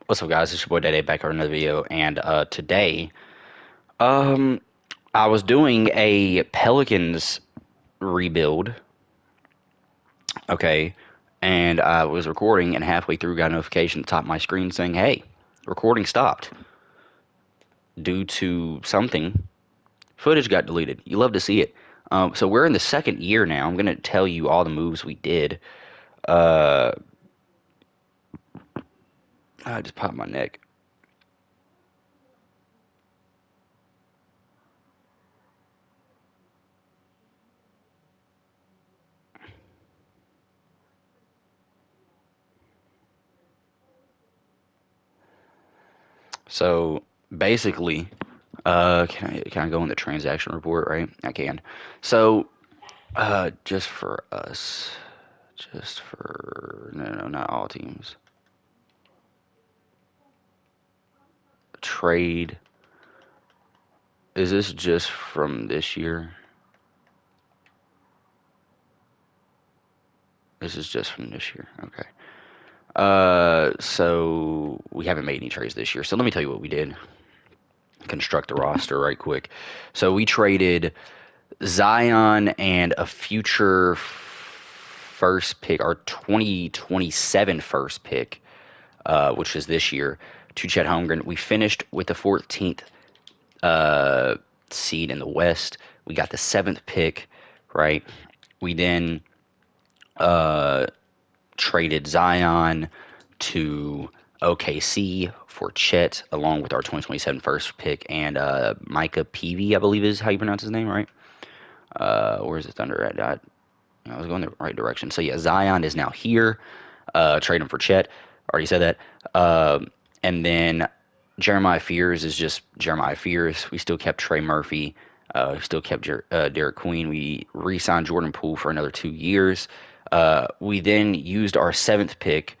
What's up, guys? It's your boy Day back with another video, and today, um, I was doing a Pelicans rebuild, okay, and I was recording, and halfway through, got a notification at the top of my screen saying, "Hey, recording stopped due to something. Footage got deleted." You love to see it. So we're in the second year now. I'm gonna tell you all the moves we did. Uh, I just popped my neck. So basically. Can I go in the transaction report, right? I can. So, just for us, just for no, not all teams. Trade. Is this just from this year? This is just from this year. Okay. So we haven't made any trades this year. So let me tell you what we did. Construct the roster right quick. So we traded Zion and a future first pick, our 2027 first pick, which is this year, to Chet Holmgren. We finished with the 14th uh, seed in the West. We got the seventh pick, right? We then uh, traded Zion to OKC for Chet, along with our 2027 first pick and Micah Peavy, I believe is how you pronounce his name, right? Where's the Thunder at? I was going the right direction. So yeah, Zion is now here. Trade him for Chet. Already said that. And then Jeremiah Fears is just Jeremiah Fears. We still kept Trey Murphy. We still kept Derek Queen. We re-signed Jordan Poole for another 2 years. We then used our seventh pick.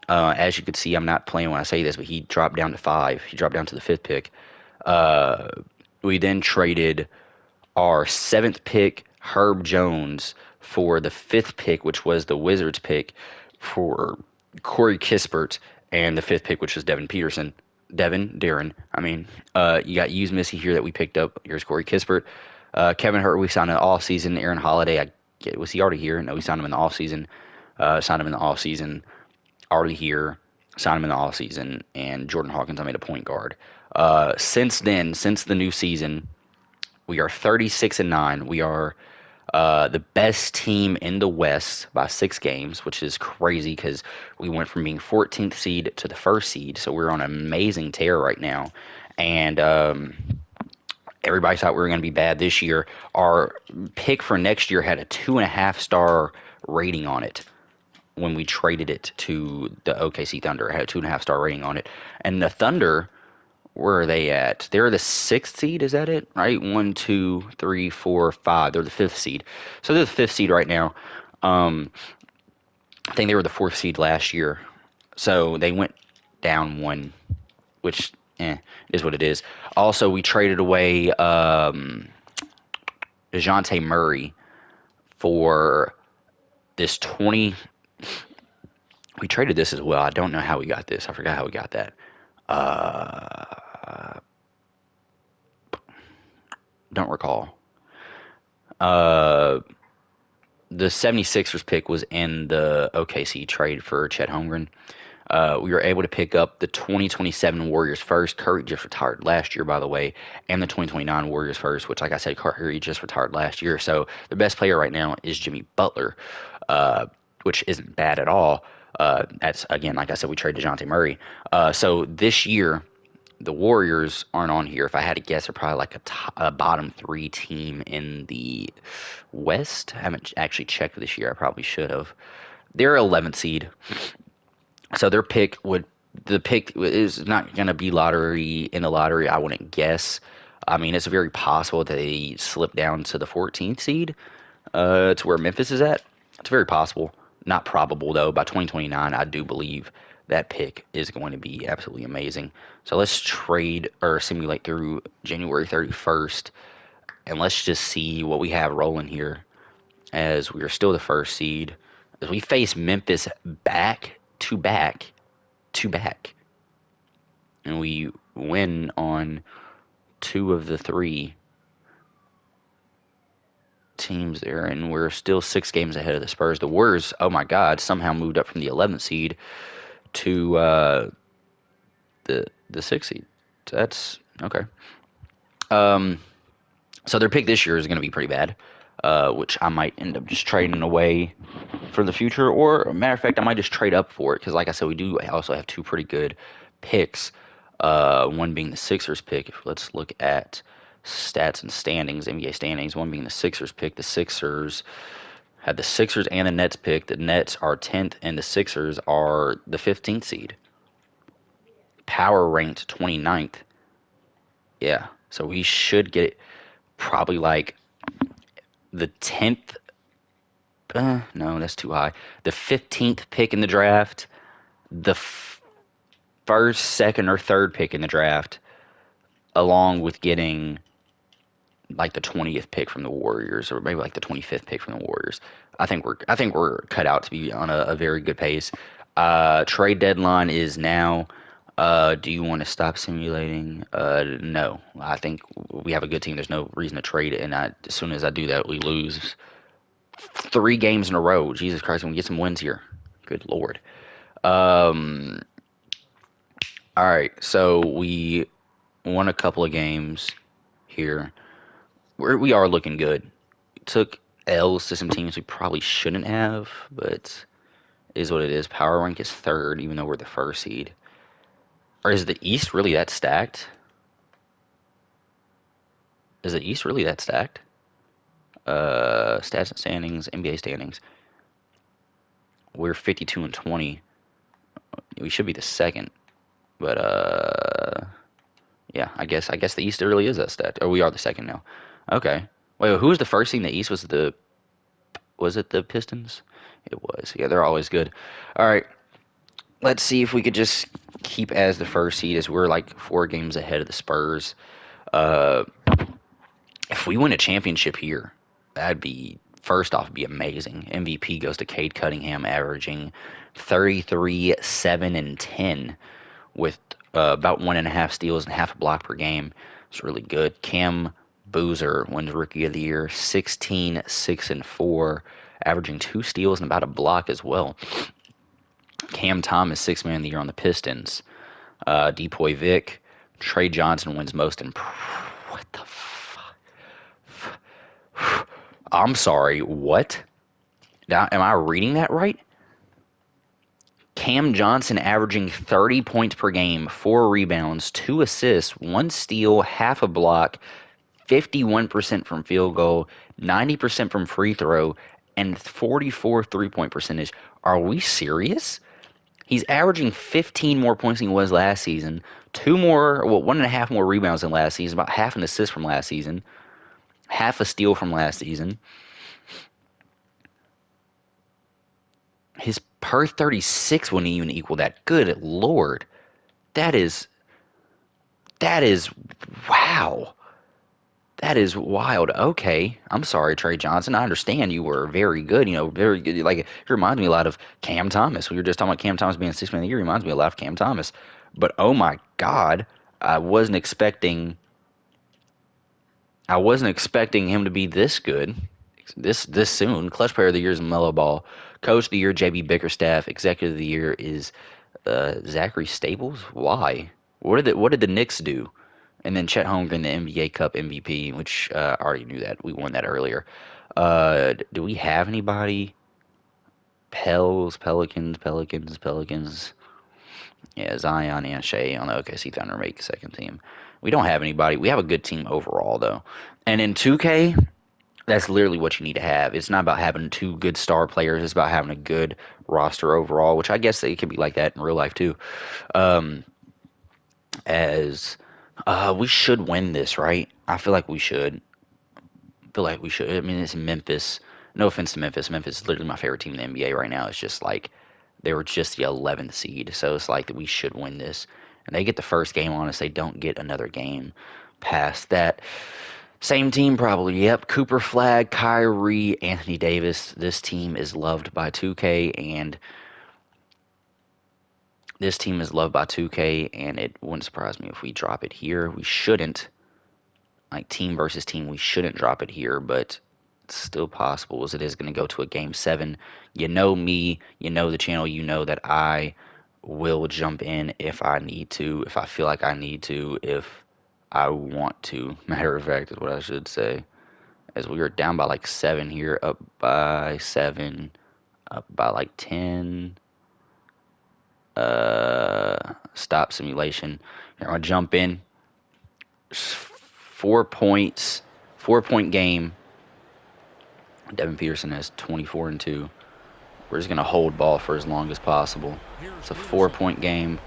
As you can see, I'm not playing when I say this, but he dropped down to five. He dropped down to the fifth pick. Uh, we then traded our seventh pick, Herb Jones, for the fifth pick, which was the Wizards pick, for Corey Kispert, and the fifth pick, which was Devin Peterson. Darren. I mean, you got Hughes Missy here that we picked up. Here's Corey Kispert. Kevin Hurt, we signed in the off season. Aaron Holiday, was he already here? No, we signed him in the off season. Signed him in the off season. Already here. Signed him in the off season. And Jordan Hawkins, I made a point guard. Since then, since the new season, we are 36-9. We are the best team in the West by 6 games, which is crazy because we went from being 14th seed to the first seed. So we're on an amazing tear right now. And everybody thought we were going to be bad this year. Our pick for next year had a 2.5 star rating on it when we traded it to the OKC Thunder. It had a 2.5 star rating on it. And the Thunder, where are they at? They're the sixth seed. Is that it? Right? One, two, three, four, five. They're the fifth seed. So they're the fifth seed right now. Um, I think they were the fourth seed last year. So they went down one, which is what it is. Also, we traded away DeJounte Murray for this 20. We traded this as well. I don't know how we got this. I forgot how we got that. Uh, don't recall. Uh, the 76ers pick was in the OKC trade for Chet Holmgren. We were able to pick up the 2027 Warriors first. Curry just retired last year, by the way, and the 2029 Warriors first, which, like I said, Curry just retired last year. So the best player right now is Jimmy Butler, which isn't bad at all. That's, again, like I said, we traded DeJounte Murray. So this year, the Warriors aren't on here. If I had to guess, they're probably like a bottom three team in the West. I haven't actually checked this year. I probably should have. They're 11th seed, so the pick is not going to be lottery in the lottery. I wouldn't guess. I mean, it's very possible that they slip down to the 14th seed, to where Memphis is at. It's very possible. Not probable though. By 2029, I do believe that pick is going to be absolutely amazing. So let's trade or simulate through January 31st, and let's just see what we have rolling here, as we are still the first seed. As we face Memphis back to back to back. and we win on two of the three teams there, and we're still 6 games ahead of the Spurs. The Warriors, oh my God, somehow moved up from the 11th seed to the 6th seed. That's okay. Um, so their pick this year is going to be pretty bad, which I might end up just trading away for the future. Or, matter of fact, I might just trade up for it because, like I said, we do also have two pretty good picks. One being the Sixers pick. Let's look at stats and standings, NBA standings. One being the Sixers pick. The Sixers had the Sixers and the Nets pick. The Nets are 10th, and the Sixers are the 15th seed. Power ranked 29th. Yeah, so we should get probably like the 10th. No, that's too high. The 15th pick in the draft, the first, second, or third pick in the draft, along with getting like the 20th pick from the Warriors, or maybe like the 25th pick from the Warriors. I think we're cut out to be on a very good pace. Trade deadline is now. Do you want to stop simulating? No. I think we have a good team. There's no reason to trade it, and as soon as I do that, we lose 3 games in a row. Jesus Christ, we get some wins here. Good Lord. Um, all right, so we won a couple of games here. We are looking good. We took L's to some teams we probably shouldn't have, but it is what it is. Power rank is third, even though we're the first seed. Or is the East really that stacked? Is the East really that stacked? Stats and standings, NBA standings. We're 52 and 20. We should be the second, but yeah, I guess the East really is that stacked. Or we are the second now. Okay. Wait, who was the first team? The East was it the Pistons? It was. Yeah, they're always good. All right. Let's see if we could just keep as the first seed as we're like 4 games ahead of the Spurs. Uh, if we win a championship here, that'd be first off be amazing. MVP goes to Cade Cunningham, averaging 33, 7, and 10 with about 1.5 steals and half a block per game. It's really good. Cam Boozer wins Rookie of the Year, 16, 6, and 4, averaging 2 steals and about a block as well. Cam Thomas, Sixth Man of the Year on the Pistons. Depoy Vic, Trey Johnson wins most what the fuck? I'm sorry, what? Now, am I reading that right? Cam Johnson averaging 30 points per game, 4 rebounds, 2 assists, 1 steal, half a block, 51% from field goal, 90% from free throw, and 44 3-point percentage. Are we serious? He's averaging 15 more points than he was last season, 1.5 more rebounds than last season, about half an assist from last season, half a steal from last season. His per 36 wouldn't even equal that. Good Lord. That is wow. That is wild. Okay. I'm sorry, Trey Johnson. I understand you were very good, very good. Like, it reminds me a lot of Cam Thomas. We were just talking about Cam Thomas being Sixth Man of the Year. It reminds me a lot of Cam Thomas. But oh my God, I wasn't expecting him to be this good, this soon. Clutch Player of the Year is Melo Ball. Coach of the Year, JB Bickerstaff. Executive of the Year is Zachary Staples. Why? What did the Knicks do? And then Chet Holmgren, the NBA Cup MVP, which I already knew that. We won that earlier. Do we have anybody? Pelicans. Yeah, Zion and Shea on the OKC Thunder make second team. We don't have anybody. We have a good team overall, though. And in 2K, that's literally what you need to have. It's not about having 2 good star players. It's about having a good roster overall, which I guess it could be like that in real life, too. Um, as we should win this, right? I feel like we should. I mean, it's Memphis. No offense to Memphis. Memphis is literally my favorite team in the NBA right now. It's just like they were just the 11th seed, so it's like that we should win this. And they get the first game on us. They don't get another game past that. Same team probably. Yep. Cooper Flag, Kyrie, Anthony Davis. This team is loved by 2K, and This team is loved by 2K, and it wouldn't surprise me if we drop it here. We shouldn't. Like, team versus team, we shouldn't drop it here, but it's still possible as it is going to go to a game 7. You know me, you know the channel, you know that I will jump in if I need to, if I feel like I need to, if I want to. Matter of fact, is what I should say. As we were down by like 7 here, up by 7, up by like 10. Stop simulation. Here, I'm going to jump in. 4 points, 4-point game. Devin Peterson has 24 and 2. We're just going to hold ball for as long as possible. It's a 4-point game.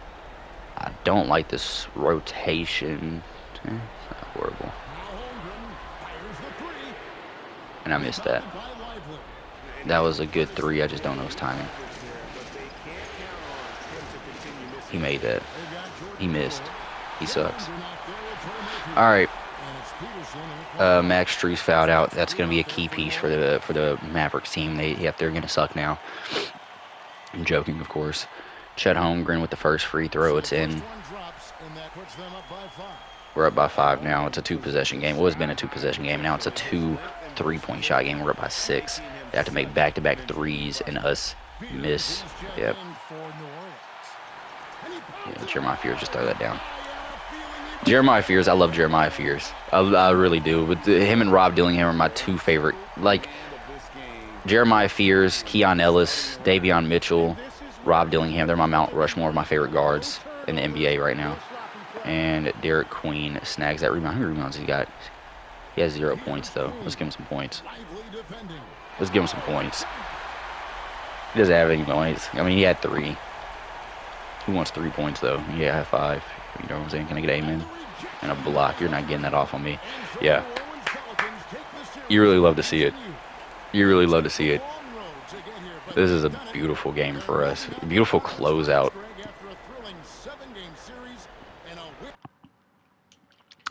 I don't like this rotation. It's not horrible. And I missed that. That was a good 3. I just don't know his timing. He made that. He missed. He sucks. All right. Max Strus fouled out. That's going to be a key piece for the Mavericks team. They're going to suck now. I'm joking, of course. Chet Holmgren with the first free throw. It's in. We're up by 5 now. It's a 2-possession game. Well, it's been a 2-possession game. Now it's a 2 3-point shot game. We're up by 6. They have to make back-to-back threes and us miss. Yep. Yeah, Jeremiah Fears, just throw that down. Jeremiah Fears, I love Jeremiah Fears. I really do. But him and Rob Dillingham are my 2 favorite. Like, Jeremiah Fears, Keon Ellis, Davion Mitchell, Rob Dillingham. They're my Mount Rushmore of my favorite guards in the NBA right now. And Derek Queen snags that rebound. How many rebounds he got? He has 0 points, though. Let's give him some points. Let's give him some points. He doesn't have any points. I mean, he had 3. He wants 3 points, though. Yeah, I have 5. You know what I'm saying? Can I get amen? And a block. You're not getting that off on me. Yeah. You really love to see it. You really love to see it. This is a beautiful game for us. Beautiful closeout.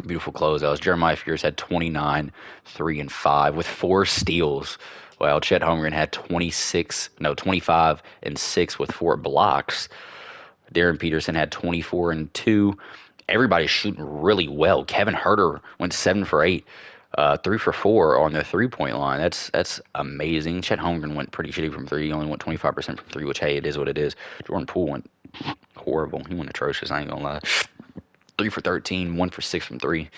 Beautiful closeouts. Jeremiah Fears had 29, 3, and 5 with 4 steals. While Chet Holmgren had 25 and 6 with 4 blocks. Darren Peterson had 24 and 2. Everybody's shooting really well. Kevin Huerter went 7 for 8, 3 for 4 on the 3-point line. That's amazing. Chet Holmgren went pretty shitty from 3. He only went 25% from 3, which, hey, it is what it is. Jordan Poole went horrible. He went atrocious, I ain't gonna lie. 3 for 13, 1 for 6 from 3.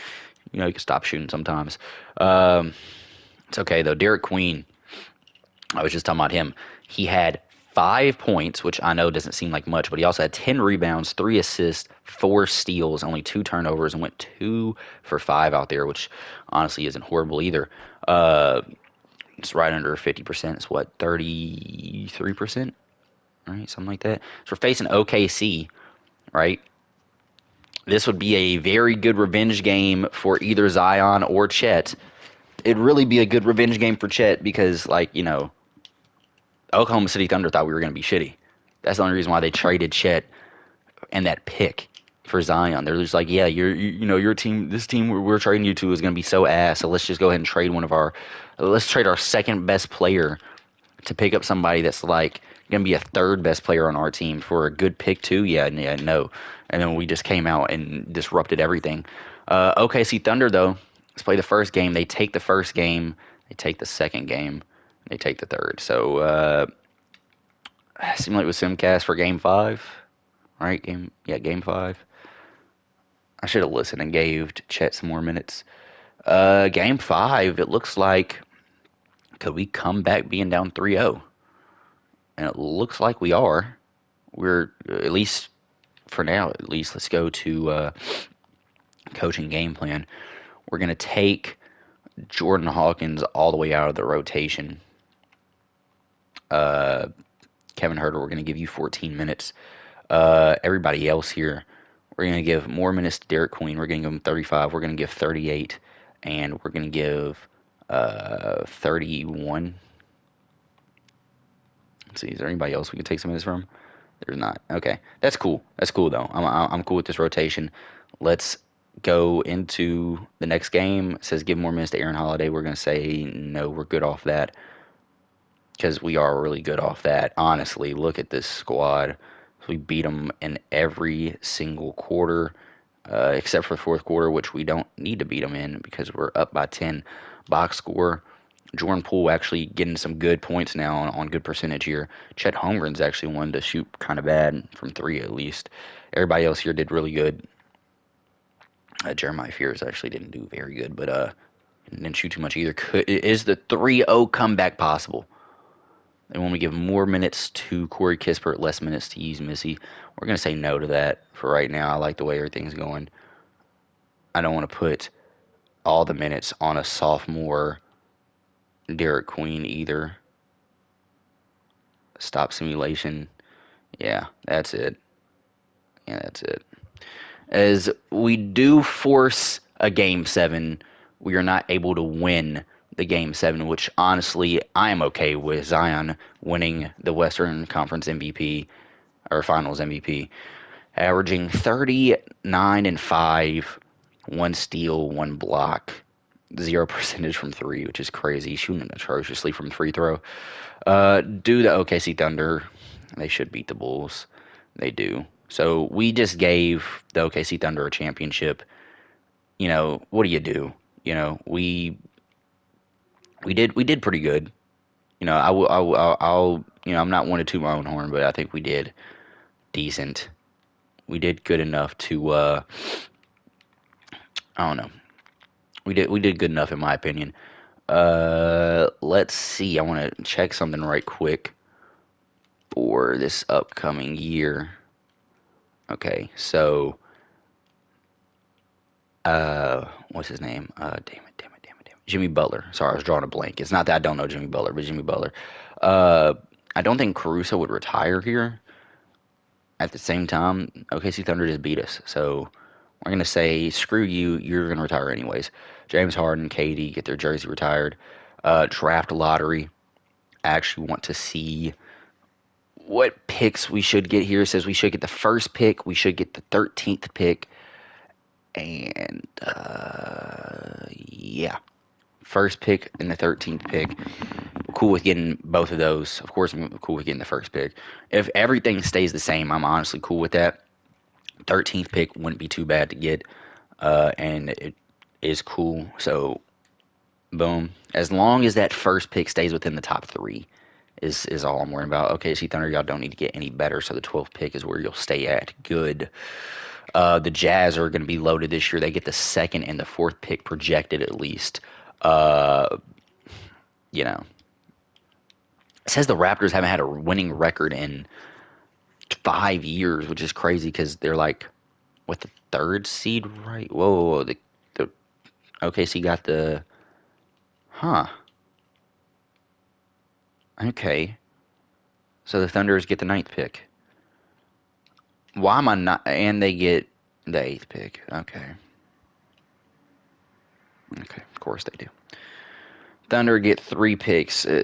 You know, you can stop shooting sometimes. It's okay, though. Derek Queen, I was just talking about him. He had 5 points, which I know doesn't seem like much, but he also had 10 rebounds, 3 assists, 4 steals, only 2 turnovers, and went 2 for 5 out there, which honestly isn't horrible either. It's right under 50%. It's what, 33%? Right, something like that. So we're facing OKC, right? This would be a very good revenge game for either Zion or Chet. It'd really be a good revenge game for Chet because, like, you know, Oklahoma City Thunder thought we were going to be shitty. That's the only reason why they traded Chet and that pick for Zion. They're just like, yeah, you know, your team, this team we're trading you to is going to be so ass. So let's just go ahead and trade let's trade our second best player to pick up somebody that's like going to be a third best player on our team for a good pick too. Yeah, no. And then we just came out and disrupted everything. OKC Thunder, though, let's play the first game. They take the first game. They take the second game. They take the third. So, simulate with Simcast for Game 5. Right? Game 5. I should have listened and gave Chet some more minutes. Game 5, it looks like, could we come back being down 3-0? And it looks like we are. We're, at least for now, at least, let's go to coaching game plan. We're going to take Jordan Hawkins all the way out of the rotation. Kevin Huerter, we're going to give you 14 minutes. Everybody else here, we're going to give more minutes to Derek Queen. We're going to give him 35. We're going to give 38. And we're going to give 31. Let's see, is there anybody else we can take some minutes from? There's not. Okay, that's cool. That's cool, though. I'm cool with this rotation. Let's go into the next game. It says give more minutes to Aaron Holiday. We're going to say no, we're good off that. Because we are really good off that. Honestly, look at this squad. So we beat them in every single quarter, except for the fourth quarter, which we don't need to beat them in because we're up by 10 box score. Jordan Poole actually getting some good points now on good percentage here. Chet Holmgren's actually one to shoot kind of bad from three at least. Everybody else here did really good. Jeremiah Fears actually didn't do very good, but didn't shoot too much either. Is the 3-0 comeback possible? They want me to give more minutes to Corey Kispert, less minutes to Yves Missy. We're going to say no to that for right now. I like the way everything's going. I don't want to put all the minutes on a sophomore Derek Queen either. Stop simulation. Yeah, that's it. Yeah, that's it. As we do force a game seven, we are not able to win the game seven, which honestly I am okay with Zion winning the Western Conference MVP or Finals MVP, averaging 39 and 5, one steal, one block, 0% from three, which is crazy. Shooting atrociously from free throw. Do the OKC Thunder. They should beat the Bulls. They do. So we just gave the OKC Thunder a championship. You know, what do you do? You know, we did pretty good. You know, I'll you know, I'm not one to toot my own horn, but I think we did decent. We did good enough to I don't know. We did good enough in my opinion. Let's see. I want to check something right quick for this upcoming year. Okay, so what's his name? Damn it. Jimmy Butler. Sorry, I was drawing a blank. It's not that I don't know Jimmy Butler, but Jimmy Butler. Uh, I don't think Caruso would retire here. At the same time, OKC Thunder just beat us, so we're gonna say screw you. You're gonna retire anyways. James Harden, KD get their jersey retired. Draft lottery. I actually want to see what picks we should get here. It says we should get the first pick. We should get the 13th pick. And yeah, first pick and the 13th pick. Cool with getting both of those. Of course, I'm cool with getting the first pick. If everything stays the same, I'm honestly cool with that. 13th pick wouldn't be too bad to get, and it is cool. So, boom. As long as that first pick stays within the top three, is all I'm worrying about. Okay, see, Thunder, y'all don't need to get any better. So the 12th pick is where you'll stay at. Good. The Jazz are going to be loaded this year. They get the second and the fourth pick projected at least. Uh, you know, it says the Raptors haven't had a winning record in 5 years, which is crazy because they're like, what, the third seed, right? Whoa. The OKC got the, huh? Okay, so the Thunders get the ninth pick. Why am I not? And they get the eighth pick. Okay, okay, of course they do. Thunder get three picks. Yeah.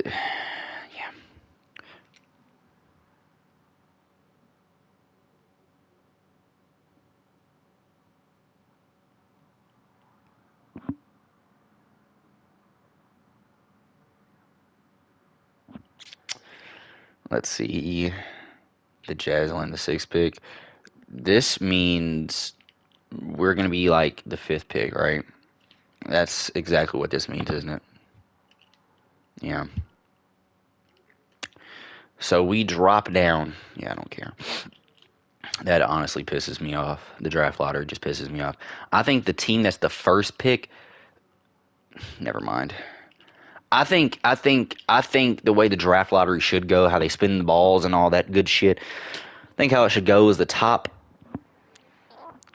Let's see. The Jazz land the sixth pick. This means we're gonna be like the fifth pick, right? That's exactly what this means, isn't it? Yeah. So we drop down. Yeah, I don't care. That honestly pisses me off. The draft lottery just pisses me off. I think the team that's the first pick, never mind. I think the way the draft lottery should go, how they spin the balls and all that good shit. I think how it should go is the top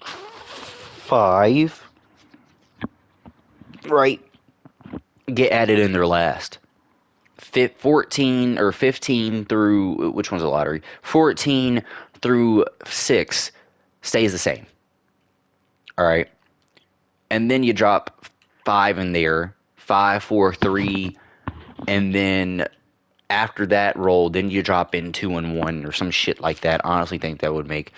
five, right, get added in their last. 14 or 15 through, which one's the lottery? 14 through 6 stays the same. All right. And then you drop 5 in there, 5, 4, 3, and then after that roll, then you drop in 2 and 1 or some shit like that. I honestly think that would make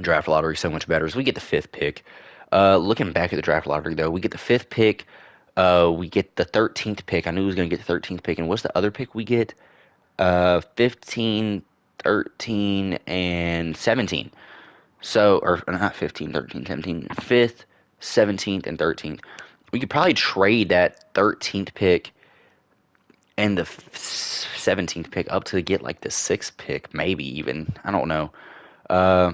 draft lottery so much better. So we get the fifth pick. Looking back at the draft lottery, though, we get the fifth pick. We get the 13th pick. I knew we was going to get the 13th pick. And what's the other pick we get? 15. 13, and 17. So, or not 15, 13, 17, 5th, 17th, and 13th. We could probably trade that 13th pick and the 17th pick up to get like the 6th pick, maybe even. I don't know. Uh,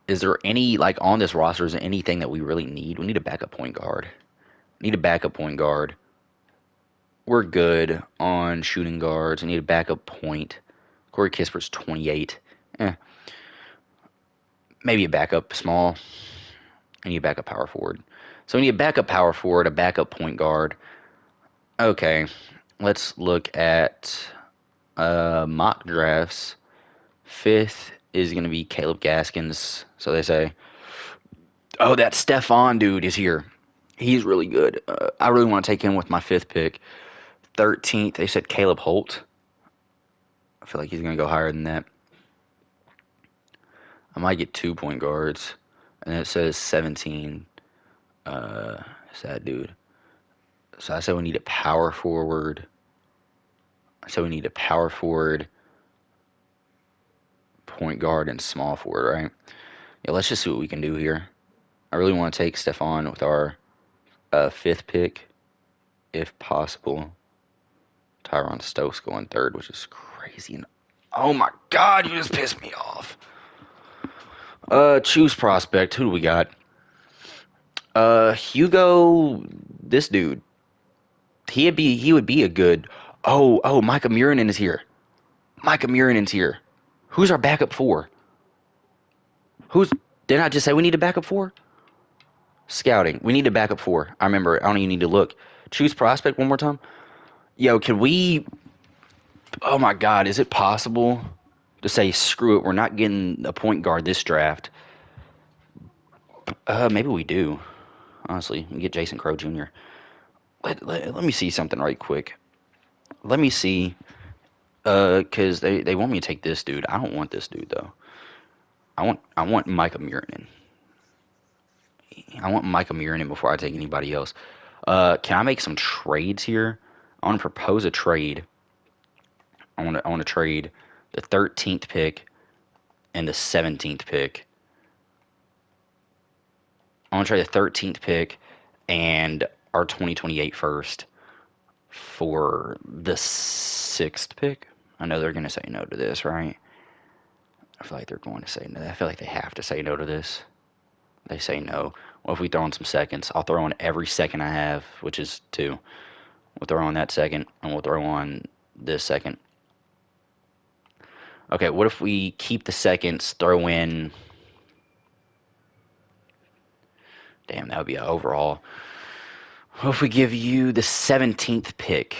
is there any, like on this roster, is there anything that we really need? We need a backup point guard. Need a backup point guard. We're good on shooting guards. I need a backup point. Corey Kispert's 28. Eh, maybe a backup small. I need a backup power forward. So we need a backup power forward, a backup point guard. Okay, let's look at mock drafts. 5th is going to be Caleb Gaskins. So they say, oh, that Stefan dude is here. He's really good. I really want to take him with my 5th pick. 13th, they said Caleb Holt. I feel like he's going to go higher than that. I might get 2 point guards. And then it says 17. It's that dude. So I said we need a power forward. So we need a power forward, point guard, and small forward, right? Yeah, let's just see what we can do here. I really want to take Stefan with our 5th pick, if possible. Tyron Stokes going 3rd, which is crazy. And oh my God, you just pissed me off. Choose prospect. Who do we got? Hugo, this dude. He would be a good. Oh, Micah Murinen is here. Micah Murinen's here. Who's our backup 4? Who's? Didn't I just say we need a backup 4? Scouting. We need a backup 4. I remember. I don't even need to look. Choose prospect one more time. Yo, can we? Oh my God, is it possible to say screw it? We're not getting a point guard this draft. Maybe we do. Honestly, we can get Jason Crow Jr. Let me see something right quick. Let me see. Cause they want me to take this dude. I don't want this dude though. I want Micah Murinen. I want Micah Murinen before I take anybody else. Can I make some trades here? I want to propose a trade. I want to trade the 13th pick and the 17th pick. I want to trade the 13th pick and our 2028 first for the 6th pick. I know they're going to say no to this, right? I feel like they're going to say no. I feel like they have to say no to this. They say no. Well, if we throw in some seconds, I'll throw in every second I have, which is 2. We'll throw on that second, and we'll throw on this second. Okay, what if we keep the seconds, throw in... Damn, that would be an overall. What if we give you the 17th pick?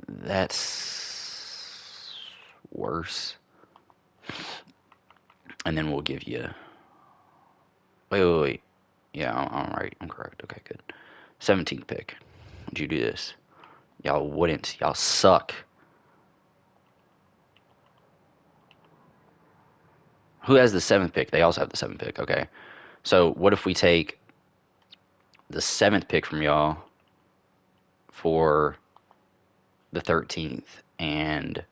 That's worse. And then we'll give you... Wait. Yeah, I'm right. I'm correct. Okay, good. 17th pick. Would you do this? Y'all wouldn't. Y'all suck. Who has the 7th pick? They also have the 7th pick. Okay. So what if we take the 7th pick from y'all for the 13th and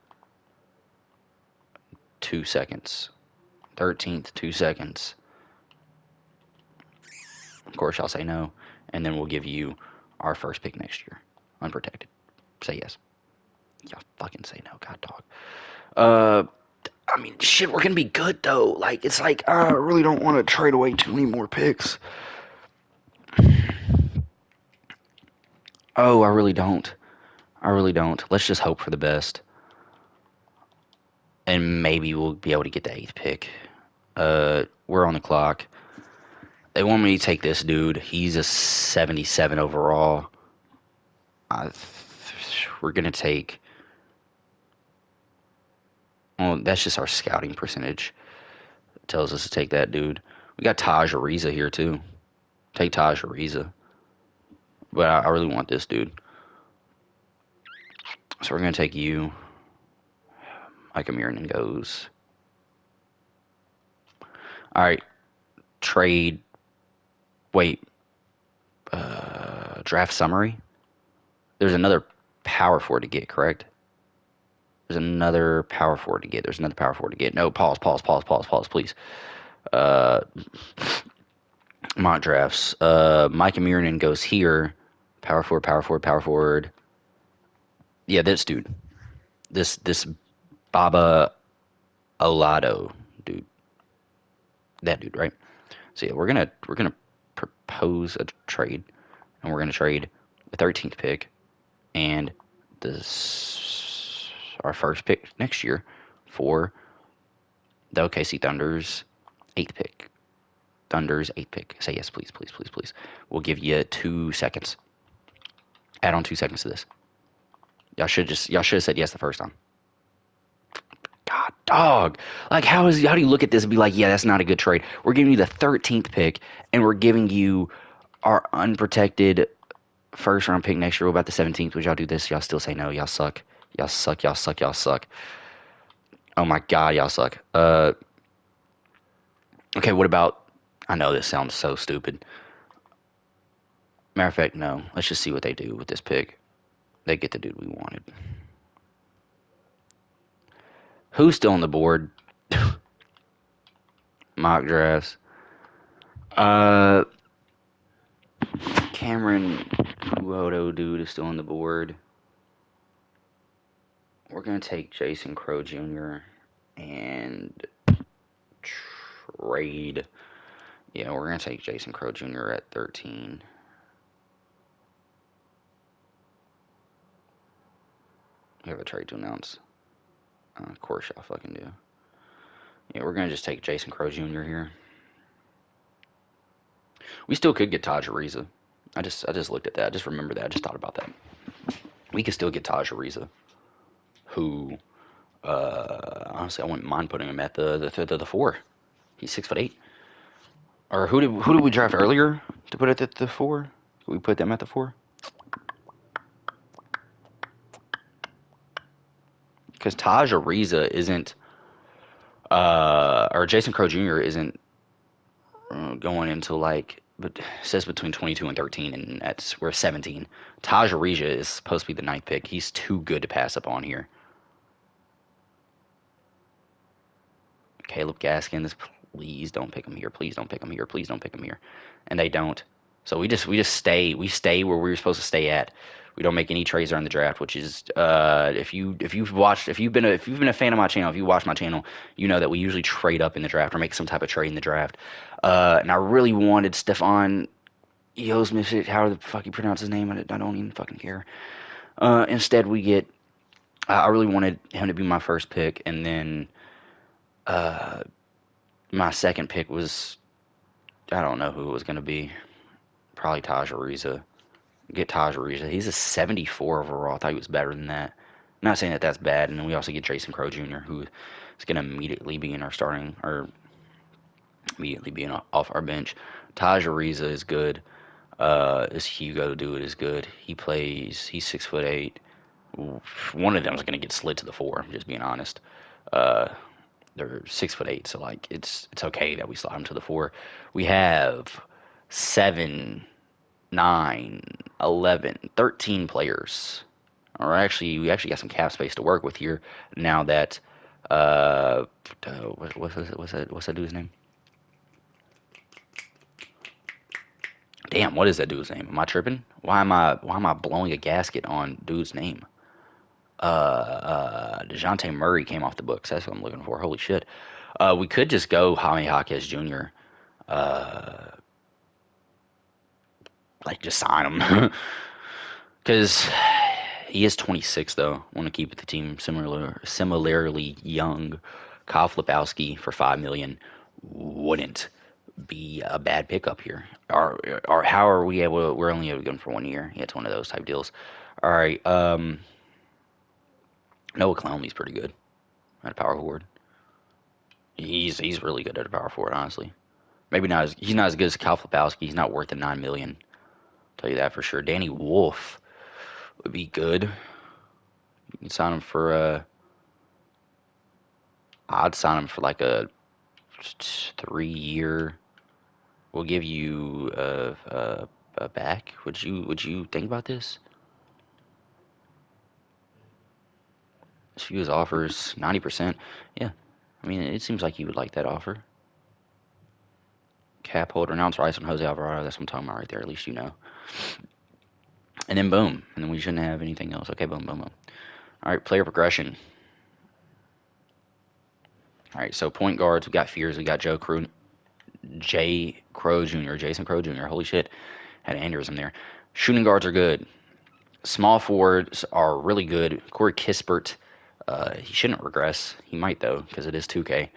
2 seconds? 13th, 2 seconds. Of course, y'all say no. And then we'll give you our first pick next year. Unprotected. Say yes. Y'all fucking say no. God dog. I mean, shit, we're gonna be good though. Like, it's like, I really don't want to trade away too many more picks. Oh, I really don't. I really don't. Let's just hope for the best. And maybe we'll be able to get the 8th pick. We're on the clock. They want me to take this dude. He's a 77 overall. We're gonna take... Well, that's just our scouting percentage. It tells us to take that dude. We got Taj Ariza here too. Take Taj Ariza. But I really want this dude. So we're going to take you. Micah Murinen goes. All right. Trade. Wait. Draft summary. There's another power forward to get, correct? There's another power forward to get. There's another power forward to get. No, pause, please. Uh, mock drafts. Micah Mirren goes here. Power forward, power forward, power forward. Yeah, this dude. This Baba Alado dude. That dude, right? So yeah, we're gonna propose a trade, and we're gonna trade the 13th pick and this our first pick next year for the OKC Thunder's eighth pick. Thunder's eighth pick. Say yes, please, please, please, please. We'll give you 2 seconds. Add on 2 seconds to this. Y'all should have said yes the first time. God, dog. Like, how do you look at this and be like, yeah, that's not a good trade? We're giving you the 13th pick, and we're giving you our unprotected first round pick next year. What about the 17th? Would y'all do this? Y'all still say no? Y'all suck. Y'all suck. Y'all suck. Y'all suck. Oh my God, y'all suck. Okay. What about? I know this sounds so stupid. Matter of fact, no. Let's just see what they do with this pick. They get the dude we wanted. Who's still on the board? Mock drafts. Uh, Cameron Wodo dude is still on the board. We're gonna take Jason Crow Jr. and trade. Yeah, we're gonna take Jason Crow Jr. at 13. We have a trade to announce. Of course, y'all fucking do. Yeah, we're gonna just take Jason Crow Jr. here. We still could get Taj Ariza. I just looked at that. I just remembered that. I just thought about that. We could still get Taj Ariza, who honestly I wouldn't mind putting him at the 4. He's 6'8". Or who did we draft earlier to put it at the 4? Did we put them at the 4? Because Taj Ariza isn't or Jason Crow Jr. isn't going into like, but it says between 22 and 13, and we're 17. Taj Ariza is supposed to be the ninth pick. He's too good to pass up on here. Caleb Gaskins, please don't pick him here. Please don't pick him here. Please don't pick him here. And they don't. So we just stay where we were supposed to stay at. We don't make any trades during the draft, which is if you've been a fan of my channel, if you watch my channel, you know that we usually trade up in the draft or make some type of trade in the draft. And I really wanted Stefan Yosmisic, how the fuck you pronounce his name, I don't even fucking care. Instead we get I really wanted him to be my first pick, and then my second pick was, I don't know who it was going to be. Probably Taj Ariza. Get Taj Ariza. He's a 74 overall. I thought he was better than that. I'm not saying that that's bad. And then we also get Jason Crow Jr., who is going to immediately be in our starting, or immediately being off our bench. Taj Ariza is good. This Hugo dude is good. He's 6'8". One of them is going to get slid to the 4, just being honest. Uh, they're 6'8", so like it's okay that we slide them to the 4. We have 7, 9, 11, 13 players. Or actually, we actually got some cap space to work with here now that what's that dude's name? Damn, what is that dude's name? Am I tripping? Why am I blowing a gasket on dude's name? DeJounte Murray came off the books. That's what I'm looking for. Holy shit. We could just go Jaime Jaquez Jr. Like just sign him because he is 26 though. Want to keep the team similarly young. Kyle Flipowski for 5 million wouldn't be a bad pickup here. Or how are we able? We're only able to get him for 1 year. Yeah, it's one of those type deals. All right. Noah Clowney's pretty good at a power forward. He's really good at a power forward, honestly. Maybe he's not as good as Kyle Flipowski. He's not worth the 9 million. Tell you that for sure. Danny Wolf would be good. You can sign him for I'd sign him for like a 3 year. We'll give you a back. Would you think about this? As few as offers, 90%. Yeah, I mean, it seems like you would like that offer. Cap holder, announce rights on Jose Alvarado. That's what I'm talking about right there. At least you know. And then boom. And then we shouldn't have anything else. Okay, boom, boom, boom. All right, player progression. All right, so point guards, we got Fears, we got J. Crow Jr., Jason Crow Jr. Holy shit, had an aneurysm there. Shooting guards are good. Small forwards are really good. Corey Kispert, he shouldn't regress. He might though, because it is 2K.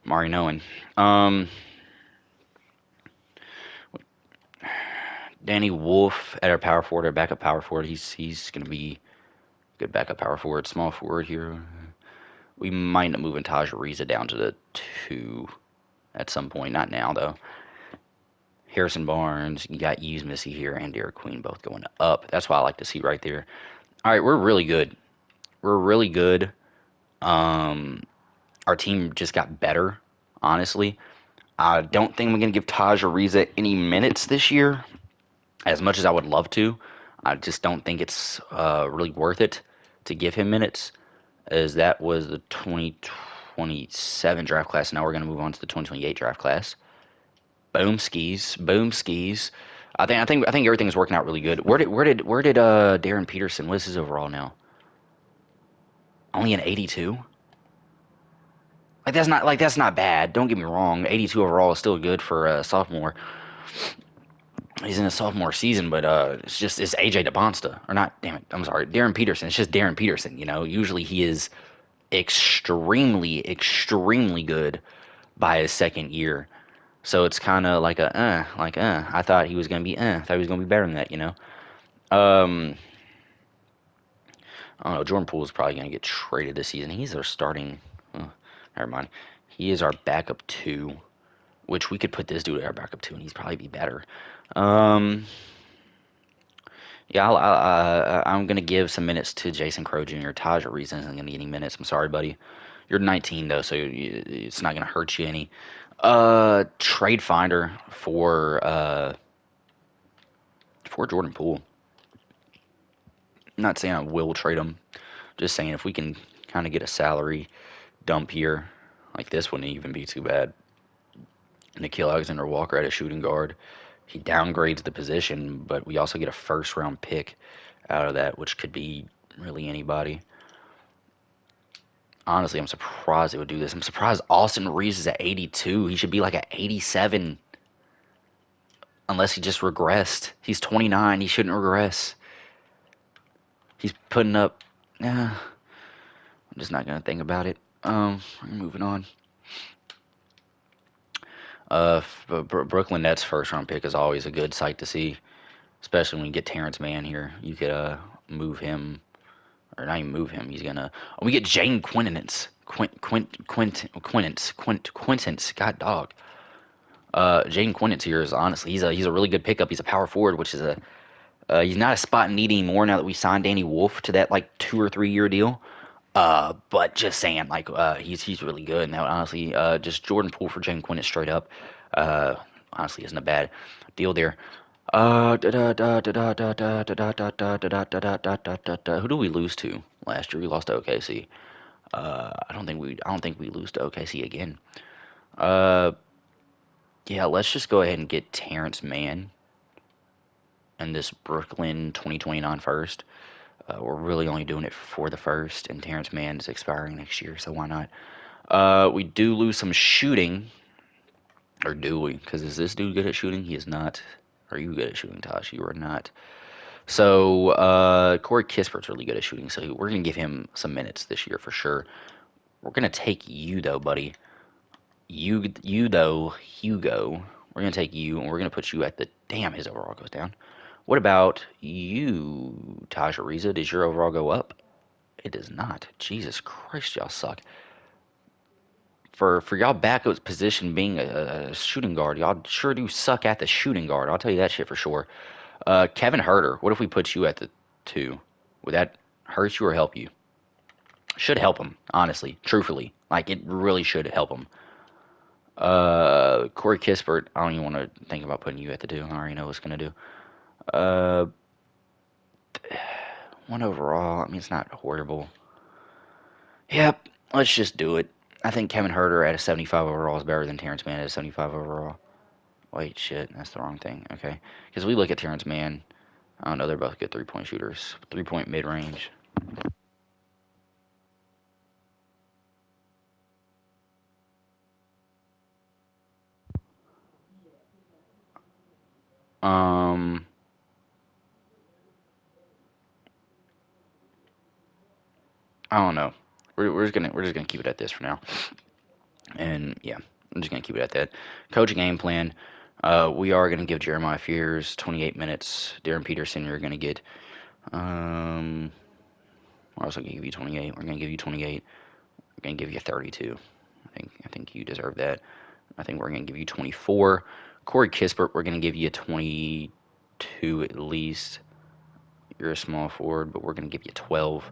Mari knowing. Um, Danny Wolf at our power forward, our backup power forward. He's gonna be good backup power forward. Small forward here. We might end up moving Taj Ariza down to the 2 at some point. Not now though. Harrison Barnes, you got Hughes Missy here, and Derek Queen both going up. That's what I like to see right there. All right, we're really good. We're really good. Our team just got better, honestly. I don't think I'm going to give Taj Ariza any minutes this year, as much as I would love to. I just don't think it's really worth it to give him minutes, as that was the 2027 draft class. Now we're going to move on to the 2028 draft class. Boom skis, boom skis. I think everything's working out really good. Where did Darren Peterson? What is his overall now? Only an 82. Like that's not bad. Don't get me wrong. 82 overall is still good for a sophomore. He's in a sophomore season, but it's AJ DeBonsta or not. Damn it, I'm sorry, Darren Peterson. It's just Darren Peterson. Usually he is extremely good by his second year. So it's kind of like I thought he was gonna be I thought he was gonna be better than that. Um, I don't know. Jordan Poole is probably gonna get traded this season. He's our starting. Never mind. He is our backup 2. Which we could put this dude at our backup 2, and he'd probably be better. Um, yeah, I'm gonna give some minutes to Jason Crow Jr. Taj Ariza isn't gonna get any minutes. I'm sorry, buddy. You're 19 though, so it's not gonna hurt you any. Trade finder for Jordan Poole. I'm not saying I will trade him. Just saying if we can kind of get a salary dump here, like this wouldn't even be too bad. Nikhil Alexander Walker at a shooting guard. He downgrades the position, but we also get a first round pick out of that, which could be really anybody. Honestly, I'm surprised they would do this. I'm surprised Austin Reeves is at 82. He should be like at 87, unless he just regressed. He's 29. He shouldn't regress. He's putting up. Nah, I'm just not gonna think about it. Moving on. Brooklyn Nets first round pick is always a good sight to see, especially when you get Terrence Mann here. You could move him, or not even move him. He's gonna. We get Jane Quintenance. Quintence. God dog. Jaden Quintenance here is honestly he's a really good pickup. He's a power forward, which is he's not a spot need anymore now that we signed Danny Wolf to that like 2 or 3 year deal. But just saying, like he's really good now. Honestly, just Jordan Poole for Jaden Quintenance straight up. Honestly, isn't a bad deal there. Who do we lose to last year? We lost to OKC. I don't think we lose to OKC again. Uh, yeah, let's just go ahead and get Terrence Mann and this Brooklyn 2029 first. We're really only doing it for the first, and Terrence Mann is expiring next year, so why not? We do lose some shooting, or do we? Because is this dude good at shooting? He is not. Are you good at shooting, Tosh? You are not. So Corey Kispert's really good at shooting, so we're gonna give him some minutes this year for sure. We're gonna take you though, buddy. You though, Hugo. We're gonna take you, and we're gonna put you at the. Damn, his overall goes down. What about you, Taj Ariza? Does your overall go up? It does not. Jesus Christ, y'all suck. For y'all backup position being a shooting guard, y'all sure do suck at the shooting guard. I'll tell you that shit for sure. Kevin Herter. What if we put you at the 2? Would that hurt you or help you? Should help him, honestly, truthfully. Like it really should help him. Corey Kispert. I don't even want to think about putting you at the 2. I already know what's gonna do. Uh, 1 overall. I mean, it's not horrible. Yep, let's just do it. I think Kevin Herter at a 75 overall is better than Terrence Mann at a 75 overall. Wait, shit, that's the wrong thing. Okay, because we look at Terrence Mann. I don't know. They're both good three-point shooters. Three-point mid-range. Um, I don't know. We're just gonna keep it at this for now. And yeah, I'm just gonna keep it at that. Coach game plan. We are gonna give Jeremiah Fears 28 minutes. Darren Peterson, you're gonna get. We're also gonna give you 28. We're gonna give you 28. We're gonna give you 32. I think you deserve that. I think we're gonna give you 24. Corey Kispert, we're gonna give you 22 at least. You're a small forward, but we're gonna give you 12.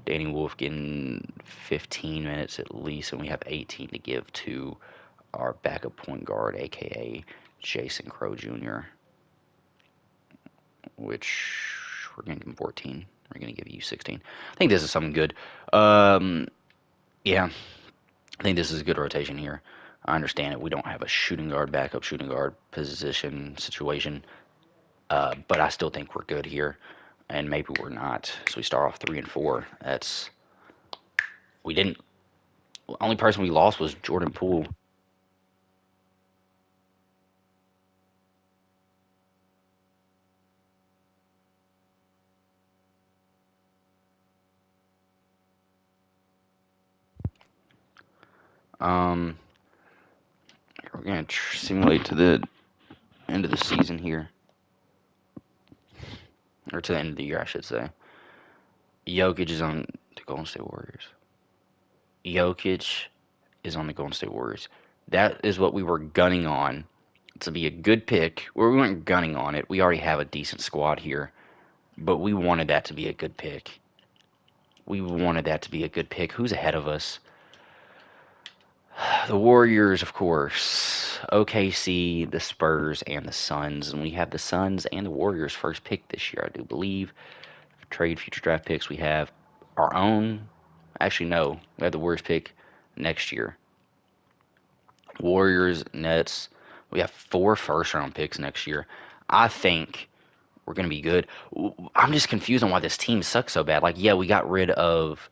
Danny Wolf getting 15 minutes at least, and we have 18 to give to our backup point guard, aka Jason Crow Jr., which we're going to give him 14. We're going to give you 16. I think this is something good. Yeah, I think this is a good rotation here. I understand it. We don't have a shooting guard, backup shooting guard position situation, but I still think we're good here, and maybe we're not. So we start off 3-4. We didn't. The only person we lost was Jordan Poole. Um, we're gonna simulate to the end of the season here, or to the end of the year, I should say. Jokic is on the Golden State Warriors. Jokic is on the Golden State Warriors. That is what we were gunning on to be a good pick. Well, we weren't gunning on it. We already have a decent squad here, but we wanted that to be a good pick. We wanted that to be a good pick. Who's ahead of us? The Warriors, of course. OKC, the Spurs, and the Suns. And we have the Suns and the Warriors first pick this year, I do believe. Trade future draft picks. We have our own. Actually, no. We have the Warriors pick next year. Warriors, Nets. We have 4 first round picks next year. I think we're going to be good. I'm just confused on why this team sucks so bad. Like, yeah, we got rid of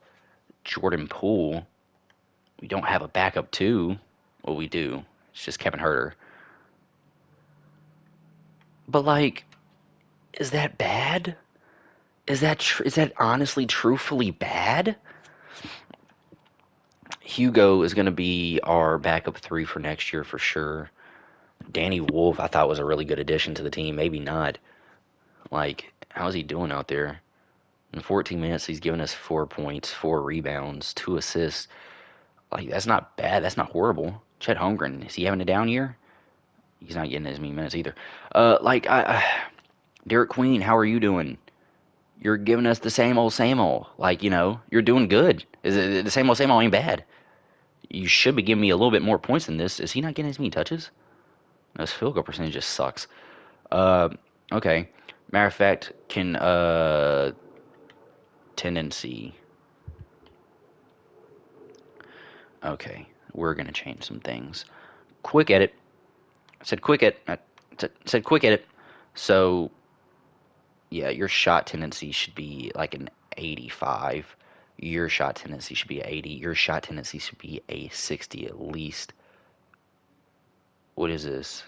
Jordan Poole. We don't have a backup, too. Well, we do. It's just Kevin Herter. But, like, is that bad? Is that honestly, truthfully bad? Hugo is going to be our backup 3 for next year for sure. Danny Wolf, I thought was a really good addition to the team. Maybe not. Like, how's he doing out there? In 14 minutes, he's given us 4 points, 4 rebounds, 2 assists. Like, that's not bad. That's not horrible. Chet Holmgren, is he having a down year? He's not getting as many minutes either. Derek Queen, how are you doing? You're giving us the same old. Like, you're doing good. Is it the same old ain't bad? You should be giving me a little bit more points than this. Is he not getting as many touches? No, his field goal percentage just sucks. Uh, okay. Matter of fact, can tendency. Okay, we're gonna change some things. Quick edit. I said quick edit. I said quick edit. So yeah, your shot tendency should be like an 85. Your shot tendency should be 80. Your shot tendency should be a 60 at least. What is this?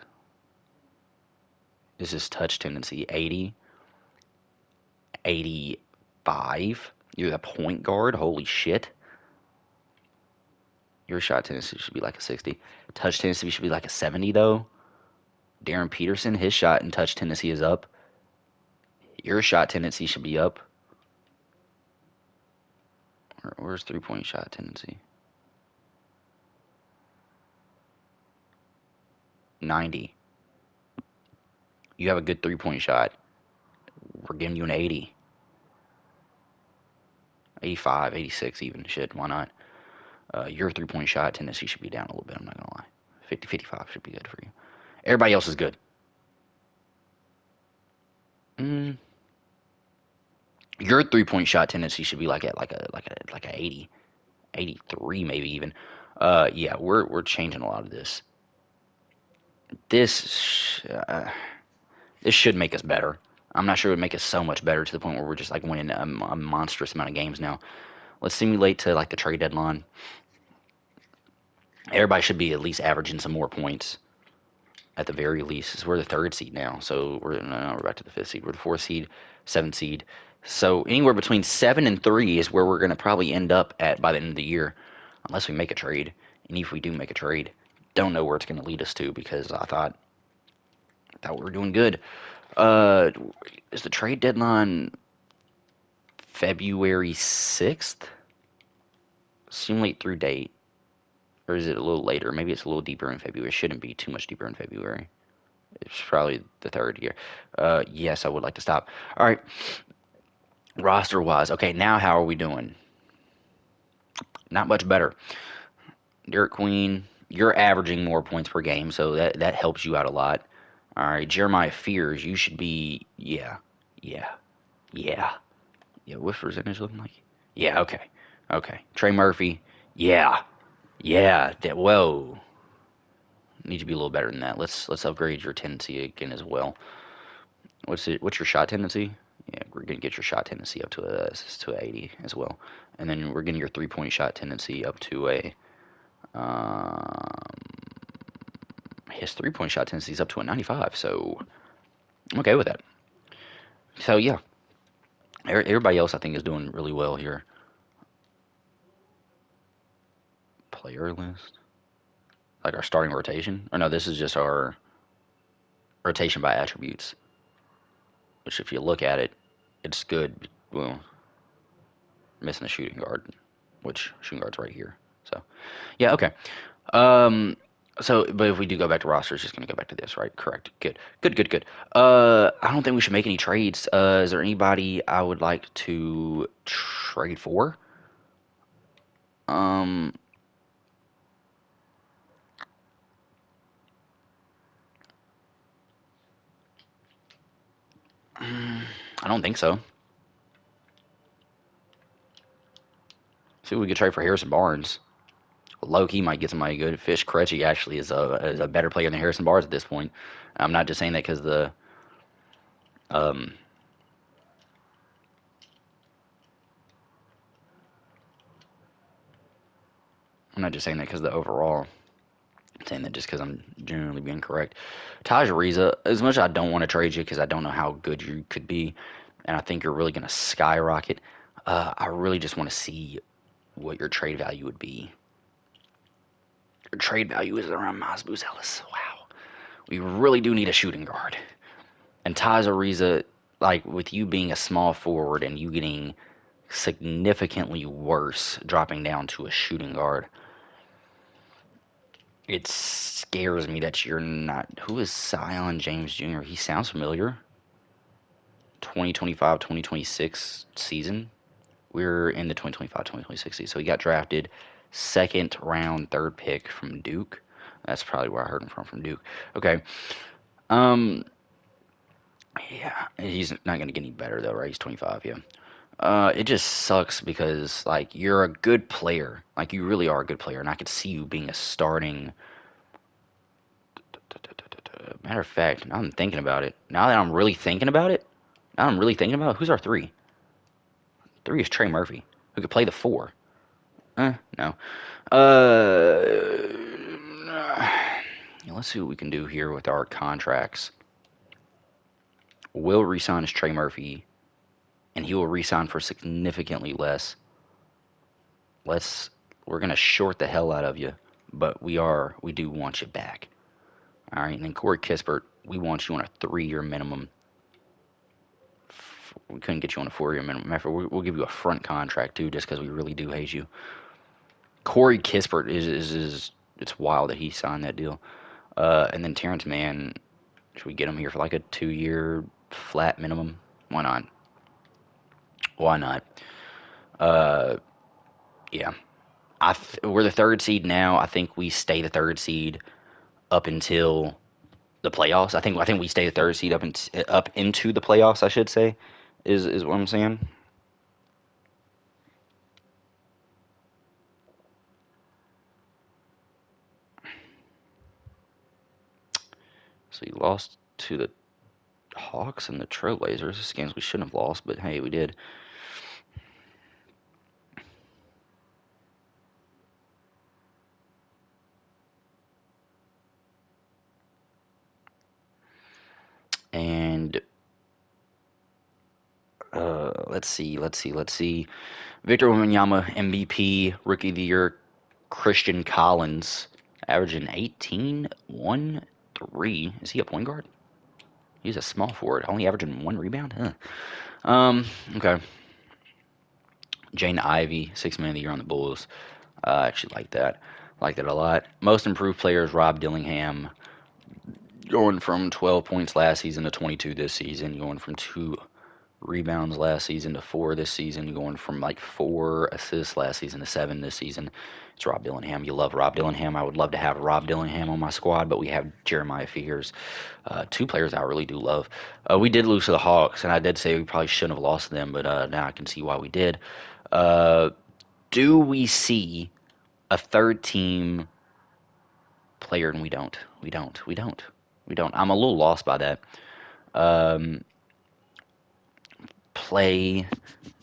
This is touch tendency 80, 85. You're the point guard. Holy shit. Your shot tendency should be like a 60. Touch tendency should be like a 70 though. Darren Peterson, his shot and touch tendency is up. Your shot tendency should be up. Where's 3-point shot tendency? 90. You have a good 3-point shot. We're giving you an 80. 85, 86 even. Shit, why not? Your 3-point shot tendency should be down a little bit, I'm not going to lie. 50, 55 should be good for you. Everybody else is good. Mm, your 3-point shot tendency should be like a 80. 83 maybe even. Yeah, we're changing a lot of this. This this should make us better. I'm not sure it would make us so much better to the point where we're just like winning a monstrous amount of games now. Let's simulate to like the trade deadline. Everybody should be at least averaging some more points at the very least. We're the third seed now, so we're no, we're back to the fifth seed. We're the fourth seed, seventh seed. So anywhere between 7 and 3 is where we're going to probably end up at by the end of the year, unless we make a trade. And if we do make a trade, don't know where it's going to lead us to because I thought we were doing good. Uh, is the trade deadline February 6th? Simulate through date, or is it a little later? Maybe it's a little deeper in February. It shouldn't be too much deeper in February. It's probably the third year. Yes, I would like to stop. All right, roster wise. Okay, now how are we doing? Not much better. Derek Queen, you're averaging more points per game, so that helps you out a lot. All right, Jeremiah Fears, you should be. Yeah, yeah, yeah, yeah. What's percentage looking like? Yeah, okay, okay. Trey Murphy, yeah, yeah. Whoa, need to be a little better than that. Let's upgrade your tendency again as well. What's your shot tendency? Yeah, we're gonna get your shot tendency up to 80 as well, and then we're getting your 3 point shot tendency up to a um, his 3 point shot tendency is up to a 95. So I'm okay with that. So yeah, everybody else I think is doing really well here. Player list, like our starting rotation, or no, this is just our rotation by attributes. Which if you look at it, it's good. Well, missing a shooting guard, which shooting guard's right here. So yeah, okay. Um, but if we do go back to roster, it's just going to go back to this, right? Correct. Good. Good, good, good. I don't think we should make any trades. Is there anybody I would like to trade for? Um, I don't think so. See, we could trade for Harrison Barnes. Low key might get somebody good. Fish Krejci actually is a better player than Harrison Barnes at this point. I'm not just saying that because um I'm not just saying that because the overall. I'm saying that just because I'm generally being correct. Taj Ariza, as much as I don't want to trade you because I don't know how good you could be, and I think you're really going to skyrocket, I really just want to see what your trade value would be. Your trade value is around Miles Buzelis. Wow. We really do need a shooting guard. And Taj Ariza, like with you being a small forward and you getting significantly worse dropping down to a shooting guard, it scares me that you're not. Who is Zion James Jr.? He sounds familiar. 2025 2026 season. We're in the 2025 2026 season. So he got drafted second round, third pick from Duke. That's probably where I heard him from Duke. Okay. Um, yeah, he's not going to get any better though, right? He's 25, yeah. It just sucks because like you're a good player. Like you really are a good player and I could see you being a starting. Matter of fact, now I'm thinking about it. Now that I'm really thinking about it, now I'm really thinking about it, who's our three? Three is Trey Murphy, who could play the four. No. Let's see what we can do here with our contracts. Will resign as Trey Murphy, and he will resign for significantly less. We're gonna short the hell out of you, but we do want you back. All right, and then Corey Kispert, we want you on a 3 year minimum. We couldn't get you on a 4 year minimum. We'll give you a front contract too, just because we really do hate you. Corey Kispert is it's wild that he signed that deal. And then Terrence Mann, should we get him here for like a 2 year flat minimum? Why not? Why not? Uh, yeah. We're the third seed now. I think we stay the third seed up until the playoffs. I think we stay the third seed up into the playoffs. I should say, is what I'm saying. So you lost to the Hawks and the Trailblazers. This games we shouldn't have lost, but hey, we did. And let's see. Victor Wembanyama, MVP, Rookie of the Year, Christian Collins, averaging 18, 1, 3. Is he a point guard? He's a small forward, only averaging 1 rebound? Huh. Okay. Jane Ivey, Sixth Man of the Year on the Bulls. I actually like that. Like that a lot. Most improved players, Rob Dillingham, going from 12 points last season to 22 this season, going from 2 rebounds last season to 4 this season, going from like 4 assists last season to 7 this season. It's Rob Dillingham. You love Rob Dillingham. I would love to have Rob Dillingham on my squad, but we have Jeremiah Fears. Two players I really do love. We did lose to the Hawks, and I did say we probably shouldn't have lost to them, but now I can see why we did. Uh, do we see a third team player? And we don't. We don't. We don't. We don't. I'm a little lost by that. Um, play.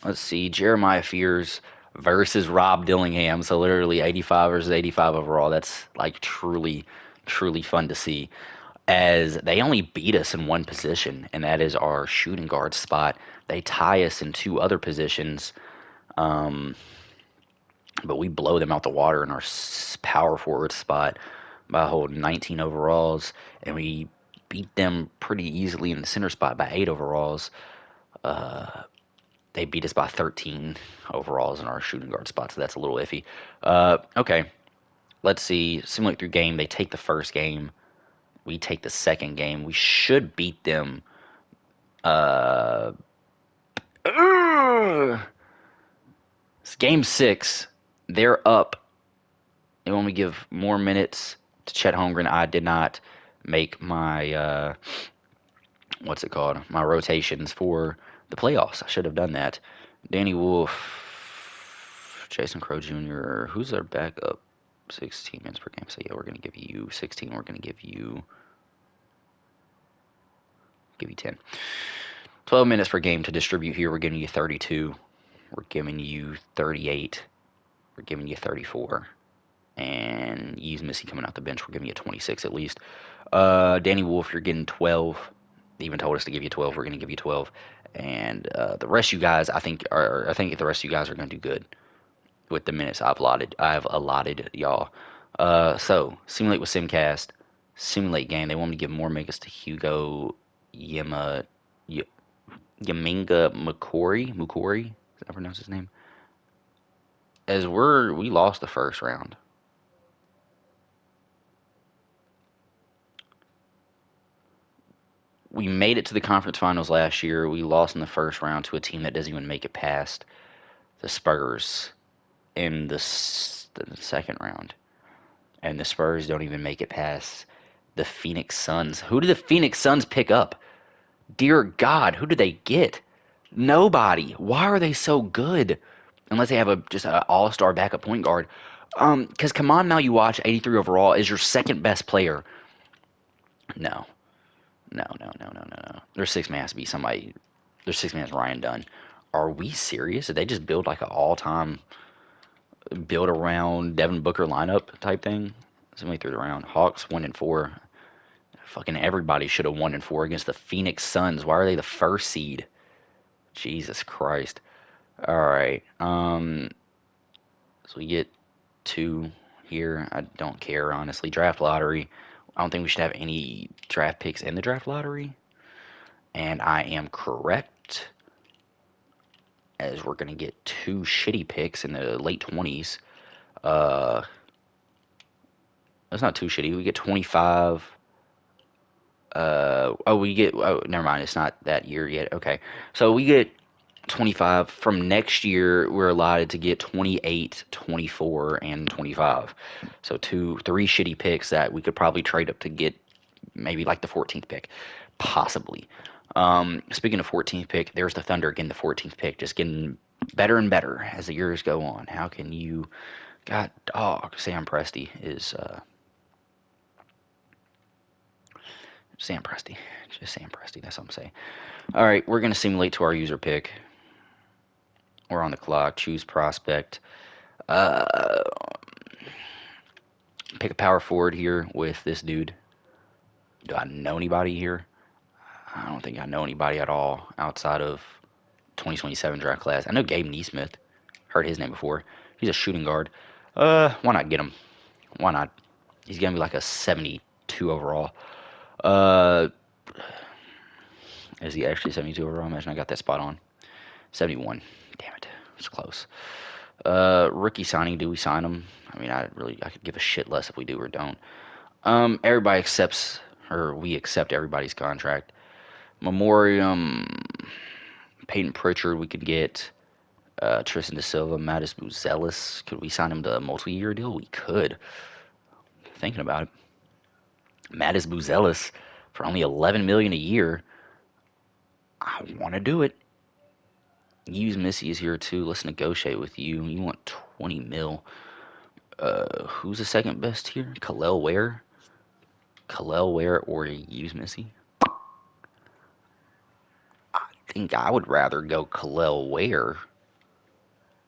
Let's see. Jeremiah Fears versus Rob Dillingham. So literally 85 versus 85 overall. That's like truly, truly fun to see. As they only beat us in one position, and that is our shooting guard spot. They tie us in 2 other positions, um, but we blow them out the water in our power forward spot by a whole 19 overalls, and we beat them pretty easily in the center spot by 8 overalls. They beat us by 13 overalls in our shooting guard spot, so that's a little iffy. Okay, let's see. Simulate through game. They take the first game. We take the second game. We should beat them. Uh, it's game 6. They're up. They want me to give more minutes to Chet Holmgren. I did not make my what's it called? My rotations for the playoffs. I should have done that. Danny Wolf, Jason Crow Jr. Who's their backup? 16 minutes per game. So yeah, we're gonna give you 16. We're gonna give you 10. 12 minutes per game to distribute here. We're giving you 32. We're giving you 38. We're giving you 34. And use Missy coming off the bench. We're giving you 26 at least. Danny Wolf, you're getting 12. They even told us to give you 12. We're going to give you 12. And the rest of you guys, I think the rest of you guys are going to do good with the minutes I've allotted y'all. So simulate with Simcast, simulate game. They want me to give more minutes to Hugo Yama, Yaminga Mukori. Is that how I pronounce his name? As we lost the first round. We made it to the conference finals last year. We lost in the first round to a team that doesn't even make it past the Spurs in the second round. And the Spurs don't even make it past the Phoenix Suns. Who did the Phoenix Suns pick up? Dear God, who did they get? Nobody. Why are they so good? Unless they have just an all-star backup point guard. Because come on now, you watch 83 overall is your second best player. No, no. Their six man has to be somebody. Their six man is Ryan Dunn. Are we serious? Did they just build like an all-time build around Devin Booker lineup type thing? Somebody threw it around. Hawks 1-4. Fucking everybody should have 1-4 against the Phoenix Suns. Why are they the first seed? Jesus Christ. All right. So we get 2 here. I don't care honestly. Draft lottery. I don't think we should have any draft picks in the draft lottery. And I am correct, as we're going to get 2 shitty picks in the late 20s. Uh, that's not too shitty. We get 25. Never mind. It's not that year yet. Okay. So we get 25. From next year, we're allotted to get 28, 24, and 25. So 3 shitty picks that we could probably trade up to get maybe like the 14th pick. Possibly. Speaking of 14th pick, there's the Thunder again, the 14th pick, just getting better and better as the years go on. How can you... God, dog, Sam Presti is Sam Presti. Just Sam Presti. That's what I'm saying. All right, we're going to simulate to our user pick. We're on the clock. Choose prospect. Uh, Pick a power forward here with this dude. Do I know anybody here? I don't think I know anybody at all outside of 2027 draft class. I know Gabe Neesmith. Heard his name before. He's a shooting guard. Why not get him? Why not? He's gonna be like a 72 overall. Uh, is he actually 72 overall? Imagine I got that spot on. 71. Damn it, it's close. Rookie signing. Do we sign him? I mean, I could give a shit less if we do or don't. Everybody accepts, or we accept everybody's contract. Memoriam, Peyton Pritchard. We could get Tristan Da Silva, Mattis Buzelis. Could we sign him to a multi-year deal? We could. Thinking about it, Mattis Buzelis for only 11 million a year. I want to do it. Use Missy is here too. Let's negotiate with you. You want 20 mil. Who's the second best here? Khalil Ware. Khalil Ware or use Missy? I think I would rather go Khalil Ware,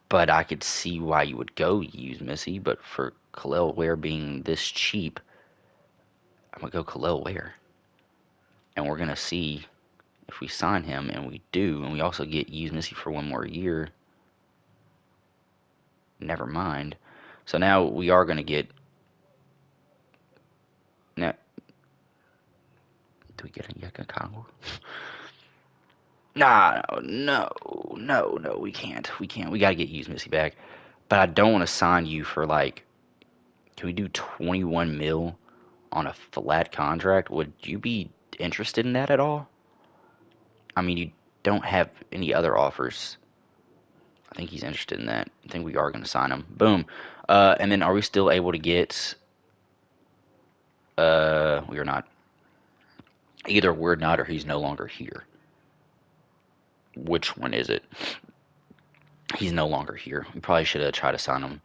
but I could see why you would go use Missy. But for Khalil Ware being this cheap, I'm gonna go Khalil Ware, and we're gonna see if we sign him, and we do, and we also get use Missy for one more year. Never mind. So now we are gonna get. Now, do we get a Yeka Congo? Nah, no, we can't. We can't. We gotta get use Missy back. But I don't want to sign you for like. Can we do 21 mil on a flat contract? Would you be interested in that at all? I mean, you don't have any other offers. I think he's interested in that. I think we are going to sign him. Boom. And then are we still able to get? We are not. Either we're not, or he's no longer here. Which one is it? He's no longer here. We probably should have tried to sign him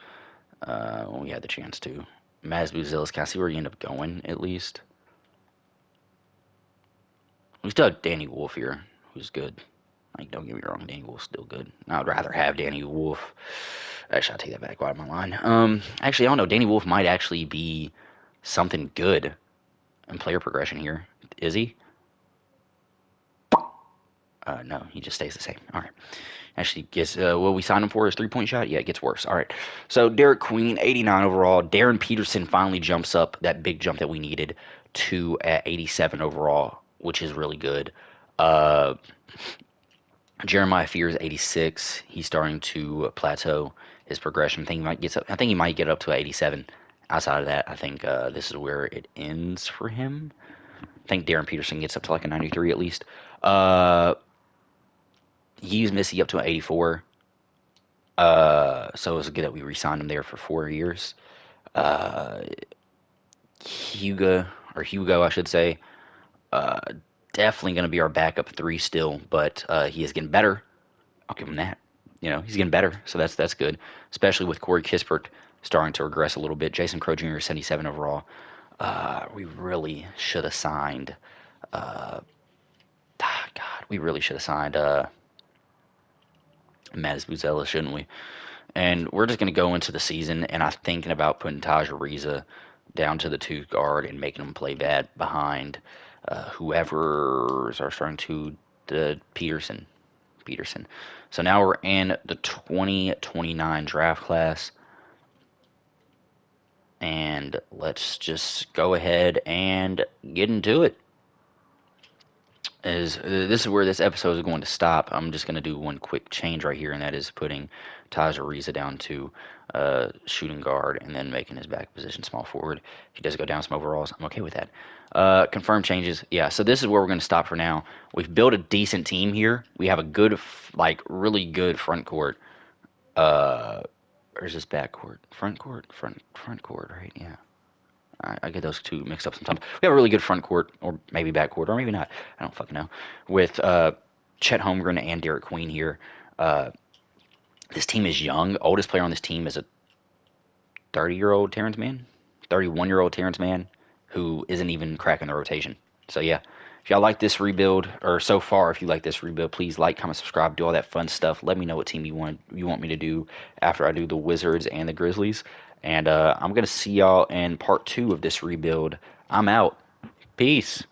when we had the chance to. Maz Buzelis, can I see where you end up going at least? We still have Danny Wolf here, who's good. Like, don't get me wrong, Danny Wolf's still good. I would rather have Danny Wolf. Actually, I'll take that back. Why am I lying? Actually, I don't know. Danny Wolf might actually be something good in player progression here. Is he? No, he just stays the same. All right. Actually, gets what we signed him for is 3-point shot. Yeah, it gets worse. All right. So Derek Queen, 89 overall. Darren Peterson finally jumps up that big jump that we needed to at 87 overall, which is really good. Uh, Jeremiah Fears, 86. He's starting to plateau his progression. I think he might get up to 87. Outside of that, I think this is where it ends for him. I think Darren Peterson gets up to like a 93 at least. He's Missy up to an 84. So it was good that we re-signed him there for 4 years. Uh, Hugo, I should say, uh, definitely going to be our backup three still, but he is getting better. I'll give him that. He's getting better, so that's good. Especially with Corey Kispert starting to regress a little bit. Jason Crow Jr. 77 overall. We really should have signed. God, we really should have signed Mattis Buzella, shouldn't we? And we're just going to go into the season, and I'm thinking about putting Taj Ariza down to the two guard and making him play bad behind whoever's are starting to the Peterson. So now we're in the 2029 draft class, and let's just go ahead and get into it. This is where this episode is going to stop. I'm just going to do one quick change right here, and that is putting Taj Ariza down to shooting guard and then making his back position small forward. If he does go down some overalls, I'm okay with that. Confirm changes. Yeah, so this is where we're going to stop for now. We've built a decent team here. We have a good, really good front court. Or is this back court? Front court? Front court, right? Yeah. I get those two mixed up sometimes. We have a really good front court, or maybe back court, or maybe not. I don't fucking know. With Chet Holmgren and Derek Queen here. This team is young. Oldest player on this team is a 30-year-old Terrence Mann, 31-year-old Terrence Mann, who isn't even cracking the rotation. So yeah, if y'all like this rebuild, or so far, if you like this rebuild, please like, comment, subscribe, do all that fun stuff. Let me know what team you want me to do after I do the Wizards and the Grizzlies. And I'm gonna see y'all in part 2 of this rebuild. I'm out. Peace.